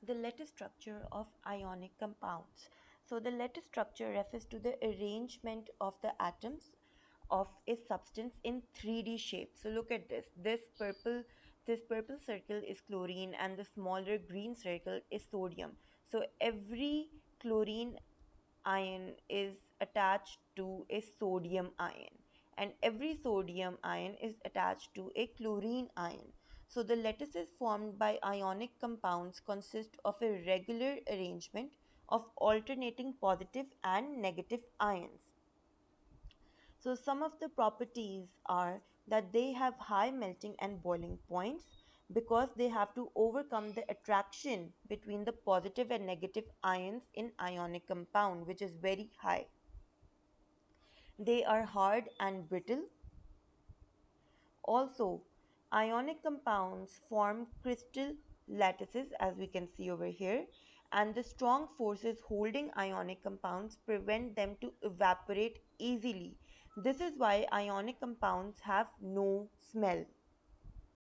the lattice structure of ionic compounds. So the lattice structure refers to the arrangement of the atoms of a substance in 3D shape. So look at this. This purple circle is chlorine and the smaller green circle is sodium. So every chlorine ion is attached to a sodium ion, and every sodium ion is attached to a chlorine ion. So the lattices formed by ionic compounds consist of a regular arrangement of alternating positive and negative ions. So some of the properties are that they have high melting and boiling points because they have to overcome the attraction between the positive and negative ions in ionic compound, which is very high. They are hard and brittle. Also, ionic compounds form crystal lattices, as we can see over here, and the strong forces holding ionic compounds prevent them to evaporate easily. This is why ionic compounds have no smell.